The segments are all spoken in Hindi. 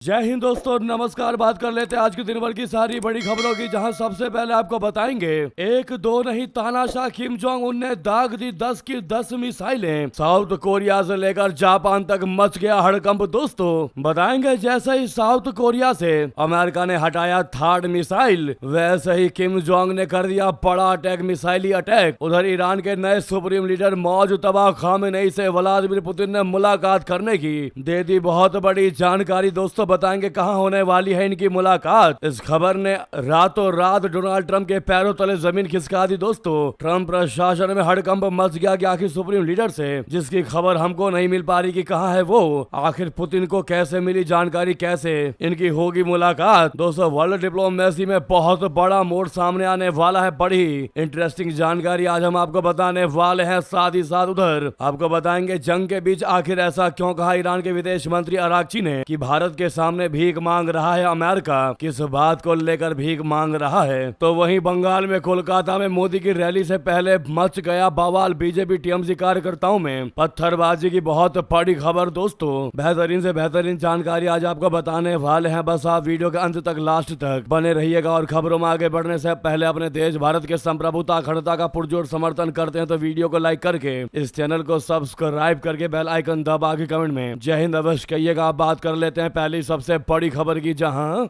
जय हिंद दोस्तों, नमस्कार। बात कर लेते हैं आज के दिन भर की सारी बड़ी खबरों की, जहां सबसे पहले आपको बताएंगे एक दो नहीं तानाशाह किम जोंग उन ने दाग दी 10 की 10 मिसाइलें। साउथ कोरिया से लेकर जापान तक मच गया हड़कंप। दोस्तों बताएंगे जैसे ही साउथ कोरिया से अमेरिका ने हटाया थर्ड मिसाइल, वैसे ही किम जोंग ने कर दिया बड़ा अटैक, मिसाइली अटैक। उधर ईरान के नए सुप्रीम लीडर मौजतबा खामेनेई से व्लादिमीर पुतिन ने मुलाकात करने की दे दी बहुत बड़ी जानकारी। दोस्तों बताएंगे कहां होने वाली है इनकी मुलाकात। इस खबर ने रातों रात डोनाल्ड ट्रंप के पैरों तले जमीन खिसका दी। दोस्तों ट्रंप प्रशासन में हड़कंप मच गया कि आखिर सुप्रीम लीडर से जिसकी खबर हमको नहीं मिल पा रही कि कहां है वो, आखिर पुतिन को कैसे मिली जानकारी, कैसे इनकी होगी मुलाकात। दोस्तों वर्ल्ड डिप्लोमेसी में बहुत बड़ा मोड़ सामने आने वाला है, बड़ी इंटरेस्टिंग जानकारी आज हम आपको बताने वाले हैं। साथ ही साथ उधर आपको बताएंगे जंग के बीच आखिर ऐसा क्यों कहा ईरान के विदेश मंत्री अरागची ने कि भारत के सामने भीख मांग रहा है अमेरिका, किस बात को लेकर भीख मांग रहा है। तो वहीं बंगाल में कोलकाता में मोदी की रैली से पहले मच गया बवाल, बीजेपी टीएमसी कार्यकर्ताओं में पत्थरबाजी की बहुत बड़ी खबर। दोस्तों बेहतरीन से बेहतरीन जानकारी आज आपको बताने वाले हैं, बस आप वीडियो के अंत तक लास्ट तक बने रहिएगा। और खबरों में आगे बढ़ने से पहले अपने देश भारत के संप्रभुता अखंडता का पुरजोर समर्थन करते हैं तो वीडियो को लाइक करके इस चैनल को सब्सक्राइब करके बेल आइकन दबा के कमेंट में जय हिंद अवश्य कहिएगा। आप बात कर लेते हैं पहली सबसे बड़ी खबर की, जहां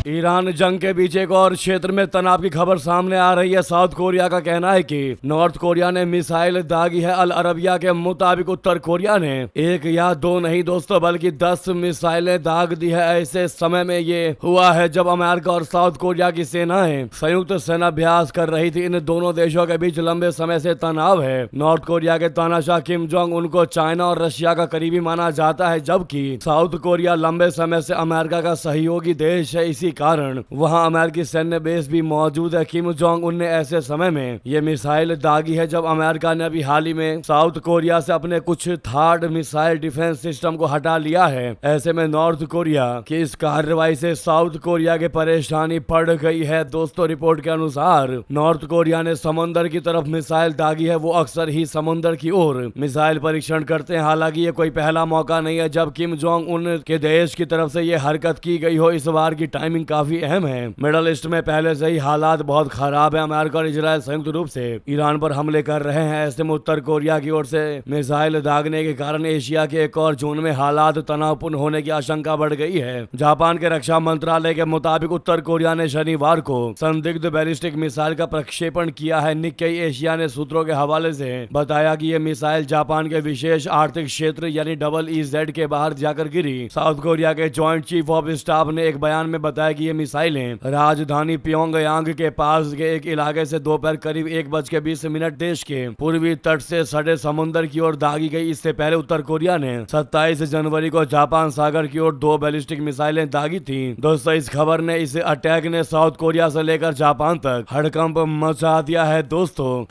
ईरान जंग के बीच एक और क्षेत्र में तनाव की खबर सामने आ रही है। साउथ कोरिया का कहना है कि नॉर्थ कोरिया ने मिसाइल दागी है। अल अरबिया के मुताबिक उत्तर कोरिया ने एक या दो नहीं दोस्तों बल्कि 10 मिसाइलें दाग दी है। ऐसे समय में ये हुआ है जब अमेरिका और साउथ कोरिया की सेनाएं संयुक्त सेनाभ्यास कर रही थी। इन दोनों देशों के बीच लंबे समय से तनाव है। नॉर्थ कोरिया के तानाशाह किम जोंग उनको चाइना और रशिया का करीबी माना जाता है, जबकि साउथ कोरिया लंबे समय से अमेरिका का सहयोगी देश है। इसी कारण वहां अमेरिकी सैन्य बेस भी मौजूद है। किम जोंग उन ने ऐसे समय में ये मिसाइल दागी है जब अमेरिका ने अभी हाल ही में साउथ कोरिया से अपने कुछ थर्ड मिसाइल डिफेंस सिस्टम को हटा लिया है। ऐसे में नॉर्थ कोरिया की इस कार्रवाई से साउथ कोरिया के परेशानी पड़ गई है। दोस्तों रिपोर्ट के अनुसार नॉर्थ कोरिया ने समुद्र की तरफ मिसाइल दागी है। वो अक्सर ही समुद्र की ओर मिसाइल परीक्षण करते हैं। हालांकि ये कोई पहला मौका नहीं है जब किम जोंग उन के देश की तरफ से ये हरकत की गई हो। इस बार की टाइमिंग काफी अहम है। मिडल ईस्ट में पहले से ही हालात बहुत खराब है। अमेरिका और इजराइल संयुक्त रूप से ईरान पर हमले कर रहे हैं। ऐसे में उत्तर कोरिया की ओर से मिसाइल दागने के कारण एशिया के एक और जोन में हालात तनावपूर्ण होने की आशंका बढ़ गई है। जापान के रक्षा मंत्रालय के मुताबिक उत्तर कोरिया ने शनिवार को संदिग्ध बैलिस्टिक मिसाइल का प्रक्षेपण किया है। निक्केई एशिया ने सूत्रों के हवाले से बताया कि यह मिसाइल जापान के विशेष आर्थिक क्षेत्र यानी EEZ के बाहर जाकर गिरी। साउथ कोरिया के ज्वाइंट चीफ ऑफ स्टाफ ने एक बयान में बताया कि ये मिसाइलें राजधानी प्योंगयांग के पास के एक इलाके से दोपहर करीब 1:20 देश के पूर्वी तट से सड़े समुद्र की ओर दागी गई। इससे पहले उत्तर कोरिया ने 27 जनवरी को जापान सागर की ओर 2 बैलिस्टिक मिसाइलें दागी थी। दोस्तों इस खबर ने, इस अटैक ने साउथ कोरिया से लेकर जापान तक हड़कंप मचा दिया है। दोस्तों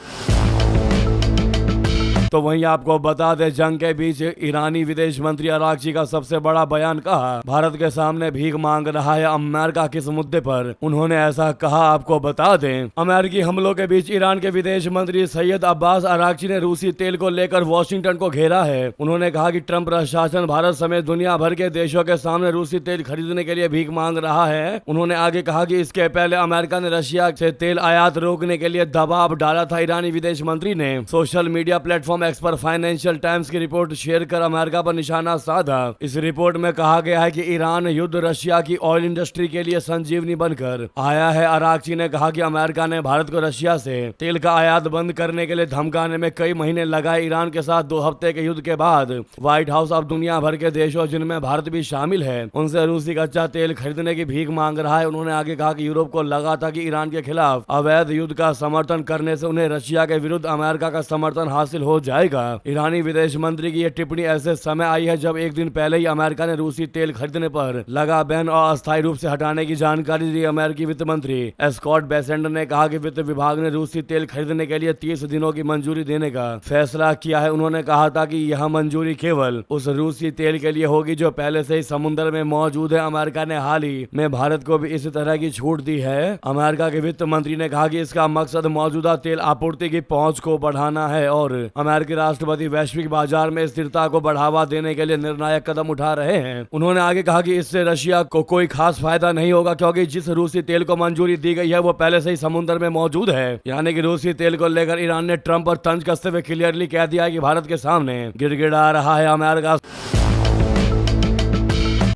तो वहीं आपको बता दें जंग के बीच ईरानी विदेश मंत्री अरागची का सबसे बड़ा बयान, कहा भारत के सामने भीख मांग रहा है अमेरिका। किस मुद्दे पर उन्होंने ऐसा कहा आपको बता दें। अमेरिकी हमलों के बीच ईरान के विदेश मंत्री सैयद अब्बास अरागची ने रूसी तेल को लेकर वॉशिंगटन को घेरा है। उन्होंने कहा कि ट्रंप प्रशासन भारत समेत दुनिया भर के देशों के सामने रूसी तेल खरीदने के लिए भीख मांग रहा है। उन्होंने आगे कहा कि इसके पहले अमेरिका ने रशिया से तेल आयात रोकने के लिए दबाव डाला था। ईरानी विदेश मंत्री ने सोशल मीडिया प्लेटफॉर्म एक्स पर फाइनेंशियल टाइम्स की रिपोर्ट शेयर कर अमेरिका पर निशाना साधा। इस रिपोर्ट में कहा गया है कि ईरान युद्ध रशिया की ऑयल इंडस्ट्री के लिए संजीवनी बनकर आया है। अरागची ने कहा कि अमेरिका ने भारत को रशिया से तेल का आयात बंद करने के लिए धमकाने में कई महीने लगाए। ईरान के साथ 2 हफ्ते के युद्ध के बाद व्हाइट हाउस अब दुनिया भर के देशों जिनमें भारत भी शामिल है उनसे रूसी कच्चा तेल खरीदने की भीख मांग रहा है। उन्होंने आगे कहा कि यूरोप को लगा था कि ईरान के खिलाफ अवैध युद्ध का समर्थन करने से उन्हें रशिया के विरुद्ध अमेरिका का समर्थन हासिल हो जाएगा। ईरानी विदेश मंत्री की यह टिप्पणी ऐसे समय आई है जब एक दिन पहले ही अमेरिका ने रूसी तेल खरीदने पर लगा बैन और अस्थायी रूप से हटाने की जानकारी दी। अमेरिकी वित्त मंत्री स्कॉट बेसेंट ने कहा कि वित्त विभाग ने रूसी तेल खरीदने के लिए 30 दिनों की मंजूरी देने का फैसला किया है। उन्होंने कहा था कि यह मंजूरी केवल उस रूसी तेल के लिए होगी जो पहले से ही समुद्र में मौजूद है। अमेरिका ने हाल ही में भारत को भी इसी तरह की छूट दी है। अमेरिका के वित्त मंत्री ने कहा कि इसका मकसद मौजूदा तेल आपूर्ति की पहुंच को बढ़ाना है और अमेरिका अमेरिकी राष्ट्रपति वैश्विक बाजार में स्थिरता को बढ़ावा देने के लिए निर्णायक कदम उठा रहे हैं। उन्होंने आगे कहा कि इससे रशिया को कोई खास फायदा नहीं होगा, क्योंकि जिस रूसी तेल को मंजूरी दी गई है वो पहले से ही समुद्र में मौजूद है। यानी कि रूसी तेल को लेकर ईरान ने ट्रंप पर तंज कसते हुए क्लियरली कह दिया है कि भारत के सामने गिड़गिड़ा रहा है अमेरिका।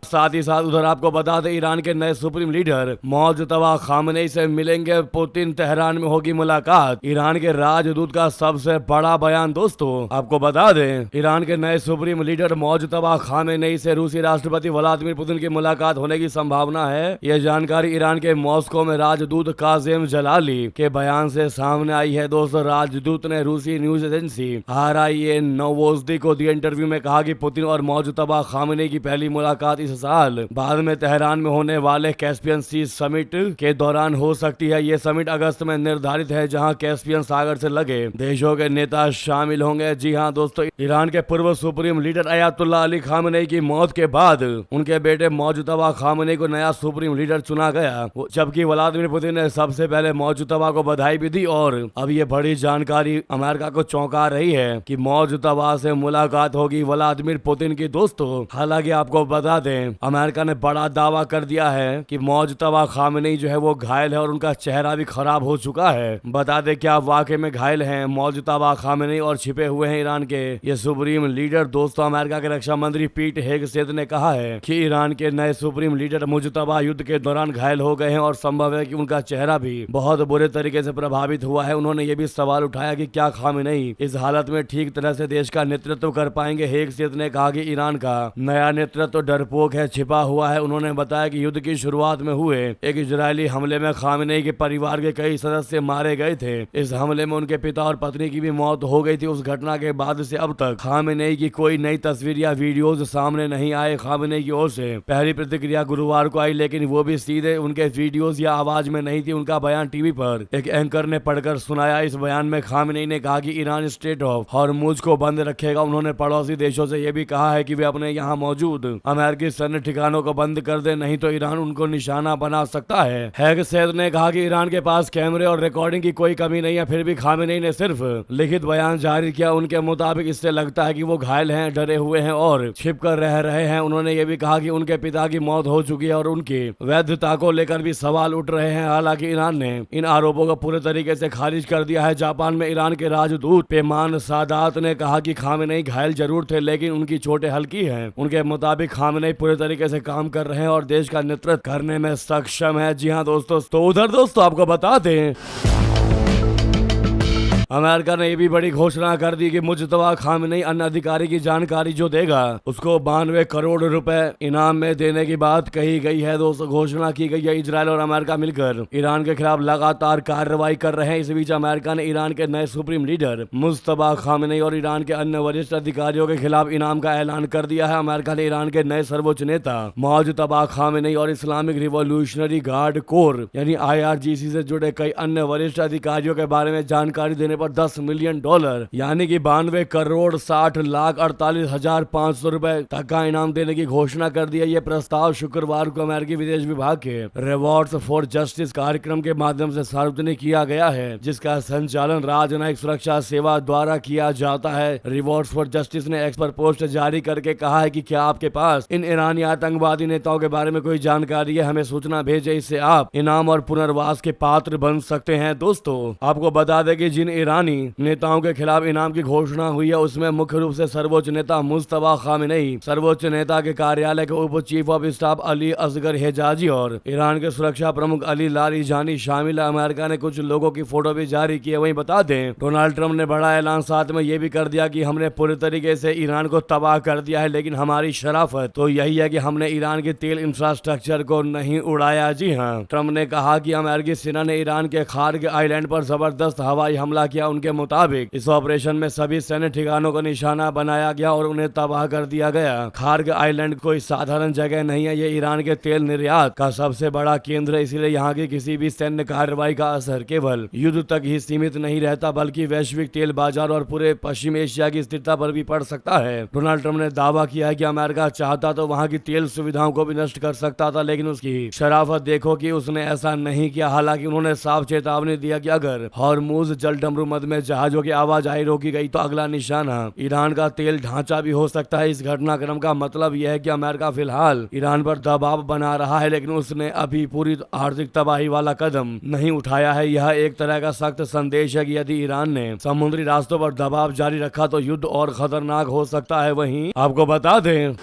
साथ ही साथ उधर आपको बता दें, ईरान के नए सुप्रीम लीडर मौजतबा खामनेई से मिलेंगे पुतिन, तेहरान में होगी मुलाकात। ईरान के राजदूत का सबसे बड़ा बयान। दोस्तों आपको बता दें, ईरान के नए सुप्रीम लीडर मौजतबा खामनेई से रूसी राष्ट्रपति व्लादिमीर पुतिन की मुलाकात होने की संभावना है। यह जानकारी ईरान के मॉस्को में राजदूत काजिम जलाली के बयान से सामने आई है। दोस्तों राजदूत ने रूसी न्यूज एजेंसी RIA नोवोज़दी को दिए इंटरव्यू में कहा कि पुतिन और मौजतबा खामनेई की पहली मुलाकात इस साल बाद में तेहरान में होने वाले कैस्पियन सी समिट के दौरान हो सकती है। ये समिट अगस्त में निर्धारित है, जहां कैस्पियन सागर से लगे देशों के नेता शामिल होंगे। जी हां दोस्तों, ईरान के पूर्व supreme leader Ayatollah Ali Khamenei की मौत के बाद उनके बेटे मौजतबा खामनेई को नया सुप्रीम लीडर चुना गया, जबकि व्लादिमीर पुतिन ने सबसे पहले मौजतबा को बधाई भी दी। और अब ये बड़ी जानकारी अमेरिका को चौंका रही है कि मौजतबा से मुलाकात होगी व्लादिमीर पुतिन की। दोस्तों हालांकि आपको बता दें, अमेरिका ने बड़ा दावा कर दिया है कि मौजतबा खामनेई जो है वो घायल है और उनका चेहरा भी खराब हो चुका है। बता दें क्या वाकई में घायल हैं मौजतबा खामनेई और छिपे हुए हैं ईरान के ये सुप्रीम लीडर। दोस्तों अमेरिका के रक्षा मंत्री पीट हेगसेथ ने कहा है कि ईरान के नए सुप्रीम लीडर मुजतबा युद्ध के दौरान घायल हो गए हैं और संभव है कि उनका चेहरा भी बहुत बुरे तरीके से प्रभावित हुआ है। उन्होंने ये भी सवाल उठाया कि क्या खामनेई इस हालत में ठीक तरह से देश का नेतृत्व कर पाएंगे। हेगसेथ ने कहा कि ईरान का नया नेतृत्व डरपोक है, छिपा हुआ है। उन्होंने बताया कि युद्ध की शुरुआत में हुए एक इजरायली हमले में खामनेई के परिवार के कई सदस्य मारे गए थे। इस हमले में उनके पिता और पत्नी की भी मौत हो गई थी। उस घटना के बाद से अब तक खामनेई की कोई नई तस्वीर या वीडियोज सामने नहीं आए। खामनेई की ओर से पहली प्रतिक्रिया गुरुवार को आई, लेकिन वो भी सीधे उनके वीडियोज या आवाज में नहीं थी। उनका बयान टीवी पर एक एंकर ने पढ़कर सुनाया। इस बयान में खामनेई ने कहा कि ईरान स्ट्रेट ऑफ हॉर्मुज को बंद रखेगा। उन्होंने पड़ोसी देशों से यह भी कहा है कि वे अपने यहाँ मौजूद अमेरिकी सैन्य ठिकानों को बंद कर दे, नहीं तो ईरान उनको निशाना बना सकता है। हेगसेथ ने कहा कि ईरान के पास कैमरे और रिकॉर्डिंग की कोई कमी नहीं है, फिर भी खामनेई ने सिर्फ लिखित बयान जारी किया। उनके मुताबिक इससे लगता है कि वो घायल हैं, डरे हुए हैं और छिप कर रह रहे हैं। उन्होंने ये भी कहा कि उनके पिता की मौत हो चुकी है और उनकी वैधता को लेकर भी सवाल उठ रहे हैं। हालांकि ईरान ने इन आरोपों को पूरे तरीके से खारिज कर दिया है। जापान में ईरान के राजदूत पेमान सादात ने कहा कि खामनेई घायल जरूर थे, लेकिन उनकी चोटें हल्की हैं। उनके मुताबिक खामनेई पूरे तरीके से काम कर रहे हैं और देश का नेतृत्व करने में सक्षम है। जी हाँ दोस्तों, तो उधर दोस्तों आपको बता दें, अमेरिका ने यह भी बड़ी घोषणा कर दी कि मुजतबा खामनेई अन्य अधिकारी की जानकारी जो देगा उसको 92 करोड़ रुपए इनाम में देने की बात कही गई है। दोस्तों घोषणा की गई है। इजरायल और अमेरिका मिलकर ईरान के खिलाफ लगातार कार्रवाई कर रहे हैं। इस बीच अमेरिका ने ईरान के नए सुप्रीम लीडर मुजतबा खामनेई और ईरान के अन्य वरिष्ठ अधिकारियों के खिलाफ इनाम का ऐलान कर दिया है। अमेरिका ने ईरान के नए सर्वोच्च नेता मुजतबा खामनेई और इस्लामिक रिवॉल्यूशनरी गार्ड कोर यानी IRGC से जुड़े कई अन्य वरिष्ठ अधिकारियों के बारे में जानकारी देने पर $10 मिलियन यानी कि 92 करोड़ 60 लाख 48,500 रुपए तक का इनाम देने की घोषणा कर दी है। यह प्रस्ताव शुक्रवार को अमेरिकी विदेश विभाग के रिवॉर्ड्स फॉर जस्टिस कार्यक्रम के माध्यम से सार्वजनिक किया गया है, जिसका संचालन राजनयिक सुरक्षा सेवा द्वारा किया जाता है। रिवॉर्ड्स फॉर जस्टिस ने एक्स पर पोस्ट जारी करके कहा है कि क्या आपके पास इन ईरानी आतंकवादी नेताओं के बारे में कोई जानकारी है, हमें सूचना भेजे, इससे आप इनाम और पुनर्वास के पात्र बन सकते हैं। दोस्तों आपको बता दें कि जिन ईरानी नेताओं के खिलाफ इनाम की घोषणा हुई है उसमें मुख्य रूप से सर्वोच्च नेता मुजतबा खामनेई, सर्वोच्च नेता के कार्यालय के उप chief of staff Ali Asghar Hejazi और ईरान के सुरक्षा प्रमुख अली लारीजानी शामिल है। अमेरिका ने कुछ लोगों की फोटो भी जारी की है। वहीं बता दें, डोनाल्ड ट्रंप ने बड़ा ऐलान साथ में ये भी कर दिया कि हमने पूरी तरीके से ईरान को तबाह कर दिया है, लेकिन हमारी शराफत तो यही है कि हमने ईरान के तेल इंफ्रास्ट्रक्चर को नहीं उड़ाया। जी हाँ, ट्रंप ने कहा कि अमेरिकी सेना ने ईरान के खार्ग आइलैंड पर जबरदस्त हवाई हमला किया। उनके मुताबिक इस ऑपरेशन में सभी सैन्य ठिकानों को निशाना बनाया गया और उन्हें तबाह कर दिया गया। खार्ग आइलैंड कोई साधारण जगह नहीं है, ये ईरान के तेल निर्यात का सबसे बड़ा केंद्र है। इसलिए यहाँ की किसी भी सैन्य कार्रवाई का असर केवल युद्ध तक ही सीमित नहीं रहता, बल्कि वैश्विक तेल बाजार और पूरे पश्चिम एशिया की स्थिरता पर भी पड़ सकता है। डोनाल्ड ट्रंप ने दावा किया है कि अमेरिका चाहता तो वहाँ की तेल सुविधाओं को भी नष्ट कर सकता था, लेकिन उसकी शराफत देखो कि उसने ऐसा नहीं किया। हालांकि उन्होंने साफ चेतावनी दिया कि अगर हॉर्मुज जल डमरू मद में जहाजों की आवाजाही रोकी गई तो अगला निशाना ईरान का तेल ढांचा भी हो सकता है। इस घटनाक्रम का मतलब यह है कि अमेरिका फिलहाल ईरान पर दबाव बना रहा है, लेकिन उसने अभी पूरी आर्थिक तबाही वाला कदम नहीं उठाया है। यह एक तरह का सख्त संदेश है कि यदि ईरान ने समुद्री रास्तों पर दबाव जारी रखा तो युद्ध और खतरनाक हो सकता है। वहीं आपको बता दें,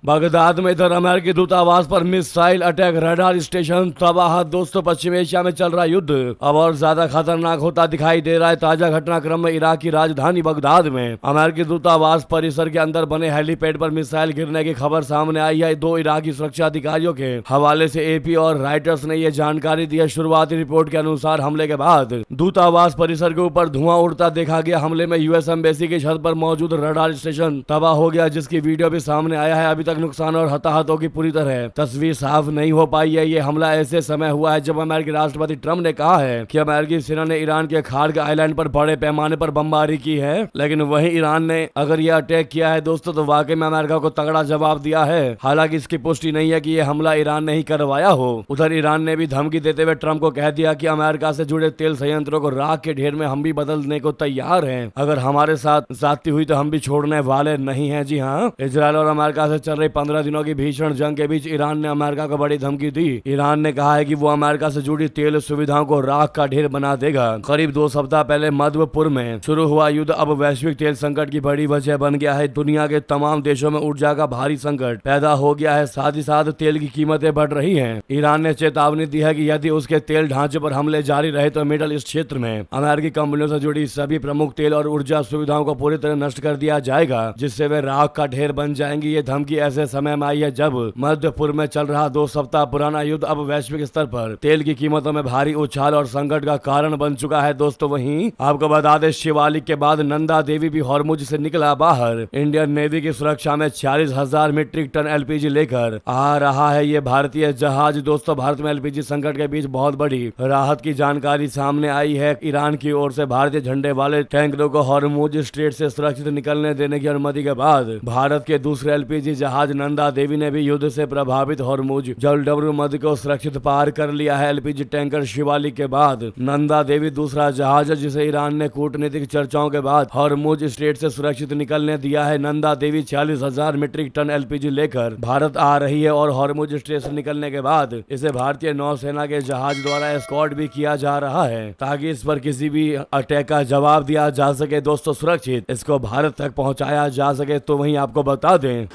बगदाद में इधर अमेरिकी दूतावास पर मिसाइल अटैक, रडार स्टेशन तबाह। दोस्तों, पश्चिम एशिया में चल रहा युद्ध अब और ज्यादा खतरनाक होता दिखाई दे रहा है। ताजा घटनाक्रम में इराक की राजधानी बगदाद में अमेरिकी दूतावास परिसर के अंदर बने हेलीपैड पर मिसाइल गिरने की खबर सामने आई है। 2 इराकी सुरक्षा अधिकारियों के हवाले से एपी और राइटर्स ने यह जानकारी दी है। शुरुआती रिपोर्ट के अनुसार हमले के बाद दूतावास परिसर के ऊपर धुआं उड़ता देखा गया। हमले में यूएस एम्बेसी की छत पर मौजूद रडार स्टेशन तबाह हो गया, जिसकी वीडियो भी सामने आया है। अभी नुकसान और हताहतों की पूरी तरह तस्वीर साफ नहीं हो पाई है। ये हमला ऐसे समय हुआ है जब अमेरिकी राष्ट्रपति ट्रम्प ने कहा है कि अमेरिकी सेना ने ईरान के खार्ग आइलैंड पर बड़े पैमाने पर बमबारी की है, लेकिन वहीं ईरान ने अगर यह अटैक किया है दोस्तों तो वाकई में अमेरिका को तगड़ा जवाब दिया है। हालांकि इसकी पुष्टि नहीं है कि यह हमला ईरान ने ही करवाया हो। उधर ईरान ने भी धमकी देते हुए ट्रम्प को कह दिया कि अमेरिका से जुड़े तेल संयंत्रों को राख के ढेर में हम भी बदलने को तैयार हैं। अगर हमारे साथ ज्यादती हुई तो हम भी छोड़ने वाले नहीं हैं। जी हाँ, इजराइल और अमेरिका से चल रही 15 दिनों की भीषण जंग के बीच ईरान ने अमेरिका को बड़ी धमकी दी। ईरान ने कहा है कि वो अमेरिका से जुड़ी तेल सुविधाओं को राख का ढेर बना देगा। करीब 2 सप्ताह पहले मध्यपुर में शुरू हुआ युद्ध अब वैश्विक तेल संकट की बड़ी वजह बन गया है। दुनिया के तमाम देशों में ऊर्जा का भारी संकट पैदा हो गया है, साथ ही साथ तेल की कीमतें बढ़ रही हैं। ईरान ने चेतावनी दी है कि यदि उसके तेल ढांचे पर हमले जारी रहे तो मिडल ईस्ट क्षेत्र में अमेरिकी कंपनियों से जुड़ी सभी प्रमुख तेल और ऊर्जा सुविधाओं को पूरी तरह नष्ट कर दिया जाएगा, जिससे वे राख का ढेर बन जाएंगी। ये धमकी ऐसे समय में आई है जब मध्यपुर में चल रहा 2 सप्ताह पुराना युद्ध अब वैश्विक स्तर पर तेल की कीमतों में भारी उछाल और संकट का कारण बन चुका है। दोस्तों, वहीं आपको बता दें, शिवालिक के बाद नंदा देवी भी हॉर्मुज से निकला बाहर। इंडियन नेवी की सुरक्षा में 46,000 मीट्रिक टन एलपीजी लेकर आ रहा है ये भारतीय जहाज। दोस्तों, भारत में एलपीजी संकट के बीच बहुत बड़ी राहत की जानकारी सामने आई है। ईरान की ओर से भारतीय झंडे वाले टैंकरों को हॉर्मुज स्ट्रेट से सुरक्षित निकलने देने की अनुमति के बाद भारत के दूसरे एलपीजी जहाज नंदा देवी ने भी युद्ध से प्रभावित हॉर्मुज जलडमरू मध्य को सुरक्षित पार कर लिया है। एलपीजी टैंकर शिवालिक के बाद नंदा देवी दूसरा जहाज है जिसे ईरान ने कूटनीतिक चर्चाओं के बाद हॉर्मुज स्ट्रेट से सुरक्षित निकलने दिया है। Nanda Devi 46,000 metric ton LPG लेकर भारत आ रही है और हॉर्मुज स्ट्रेट से निकलने के बाद इसे भारतीय नौसेना के जहाज द्वारा एस्कॉर्ट भी किया जा रहा है ताकि इस पर किसी भी अटैक का जवाब दिया जा सके। दोस्तों, सुरक्षित इसको भारत तक पहुंचाया जा सके। तो वहीं आपको बता दें,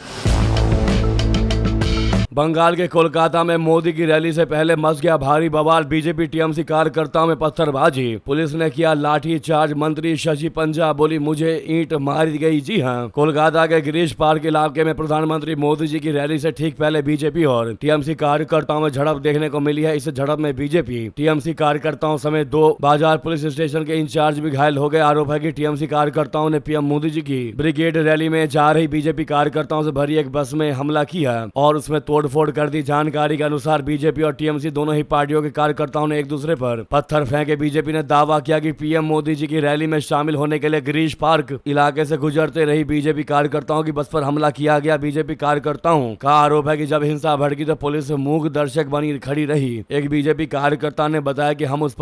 बंगाल के कोलकाता में मोदी की रैली से पहले मच गया भारी बवाल। बीजेपी टीएमसी कार्यकर्ताओं में पत्थरबाजी, पुलिस ने किया लाठी चार्ज। मंत्री शशि पंजा बोली मुझे ईंट मारी गई। जी हां, कोलकाता के गिरीश पार्क इलाके में प्रधानमंत्री मोदी जी की रैली से ठीक पहले बीजेपी और टीएमसी कार्यकर्ताओं में झड़प देखने को मिली है। इस झड़प में बीजेपी टीएमसी कार्यकर्ताओं समेत 2 बाजार पुलिस स्टेशन के इंचार्ज भी घायल हो गए। आरोप है कि टीएमसी कार्यकर्ताओं ने पीएम मोदी जी की ब्रिगेड रैली में जा रही बीजेपी कार्यकर्ताओं से भरी एक बस में हमला किया और उसमें तोड़फोड़ कर दी। जानकारी के अनुसार बीजेपी और टीएमसी दोनों ही पार्टियों के कार्यकर्ताओं ने एक दूसरे पर पत्थर फेंके। बीजेपी ने दावा किया कि पीएम मोदी जी की रैली में शामिल होने के लिए गिरीश पार्क इलाके से गुजरते रही बीजेपी कार्यकर्ताओं की बस पर हमला किया गया। बीजेपी कार्यकर्ताओं का आरोप है कि जब हिंसा भड़की तो पुलिस मूक दर्शक बनी खड़ी रही। एक बीजेपी कार्यकर्ता ने बताया कि हम उस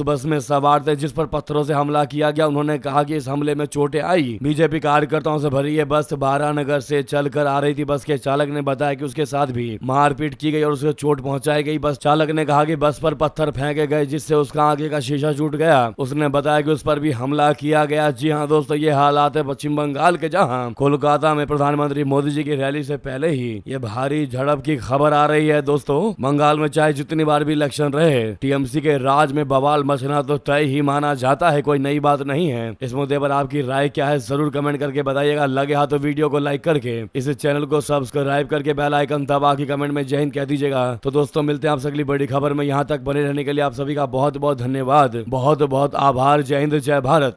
बस में सवार थे जिस पर पत्थरों से हमला किया गया। उन्होंने कहा कि इस हमले में चोटें आई। बीजेपी कार्यकर्ताओं से भरी ये बस बारानगर से चलकर आ रही थी। बस के चालक ने बताया कि उसके साथ भी मारपीट की गई और उसे चोट पहुंचाई गई। बस चालक ने कहा कि बस पर पत्थर फेंके गए जिससे उसका आगे का शीशा टूट गया। उसने बताया कि उस पर भी हमला किया गया। जी हां दोस्तों, ये हालात है पश्चिम बंगाल के, जहां कोलकाता में प्रधानमंत्री मोदी जी की रैली से पहले ही ये भारी झड़प की खबर आ रही है। दोस्तों, बंगाल में चाहे जितनी बार भी इलेक्शन रहे, टीएमसी के राज में बवाल मचना तो तय ही माना जाता है, कोई नई बात नहीं है। इस मुद्दे पर आपकी राय क्या है जरूर कमेंट करके बताइएगा। लगे हाथ तो वीडियो को लाइक करके इस चैनल को सब्सक्राइब करके बेल आइकन दबा के कमेंट में जय हिंद कह दीजिएगा। तो दोस्तों, मिलते हैं आपसे अगली बड़ी खबर में। यहाँ तक बने रहने के लिए आप सभी का बहुत बहुत धन्यवाद, बहुत बहुत आभार। जय हिंद, जय भारत।